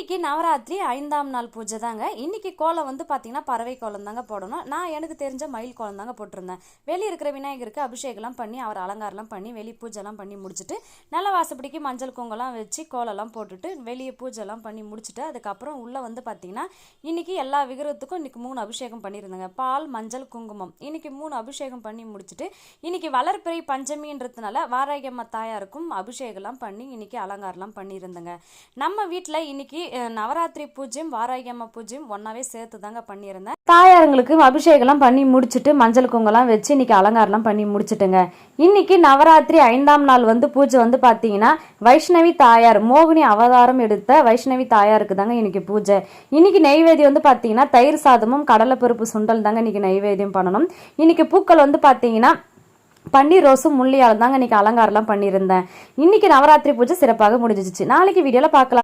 இன்னைக்கு நவராத்திரி 5ஆம் நாள் பூஜை தாங்க. இன்னைக்கு கோலம் வந்து பார்த்தீங்கன்னா பறவை கோலம் தாங்க போடணும். நான் எனக்கு தெரிஞ்ச மயில் கோலம் தாங்க போட்டிருந்தேன். வெளியே இருக்கிற விநாயகருக்கு அபிஷேகம்லாம் பண்ணி அவர் அலங்காரம்லாம் பண்ணி வெளியே பூஜைலாம் பண்ணி முடிச்சுட்டு நல்ல வாசப்படிக்கு மஞ்சள் குங்குமம்லாம் வச்சு கோலம்லாம் போட்டுட்டு வெளியே பூஜைலாம் பண்ணி முடிச்சுட்டு அதுக்கப்புறம் உள்ளே வந்து பார்த்தீங்கன்னா இன்னைக்கு எல்லா விக்கிரகத்துக்கும் இன்னைக்கு 3 அபிஷேகம் பண்ணியிருந்தேங்க. பால் மஞ்சள் குங்குமம் இன்னைக்கு 3 அபிஷேகம் பண்ணி முடிச்சுட்டு இன்னைக்கு வளர்பிறை பஞ்சமின்றதுனால வாராகியம்மா தாயாருக்கும் அபிஷேகம்லாம் பண்ணி இன்னைக்கு அலங்காரம்லாம் பண்ணியிருந்தேங்க. நம்ம வீட்டில் இன்னைக்கு நவராத்திரி பூஜையும் வாராகியம்மா பூஜையும் ஒன்னாவே சேர்த்து தாங்க பண்ணியிருந்தேன். தாயாருங்களுக்கு அபிஷேகம்லாம் பண்ணி முடிச்சுட்டு மஞ்சள் குங்குமம்லாம் வச்சு இன்னைக்கு அலங்காரம்லாம் பண்ணி முடிச்சுட்டுங்க. இன்னைக்கு நவராத்திரி 5ஆம் நாள் வந்து பூஜை வந்து பார்த்தீங்கன்னா வைஷ்ணவி தாயார் மோகினி அவதாரம் எடுத்த வைஷ்ணவி தாயாருக்கு தாங்க இன்னைக்கு பூஜை. இன்னைக்கு நெய்வேத்தியம் வந்து பார்த்தீங்கன்னா தயிர் சாதமும் கடலைப்பருப்பு சுண்டல் தாங்க இன்னைக்கு நெய்வேத்தியம் பண்ணணும். இன்னைக்கு பூக்கள் வந்து பார்த்தீங்கன்னா பன்னீர் ரோஸும் முள்ளியால் தாங்க இன்னைக்கு அலங்காரம்லாம் பண்ணியிருந்தேன். இன்னைக்கு நவராத்திரி பூஜை சிறப்பாக முடிஞ்சிச்சு. நாளைக்கு வீடியோல பார்க்கலாம்.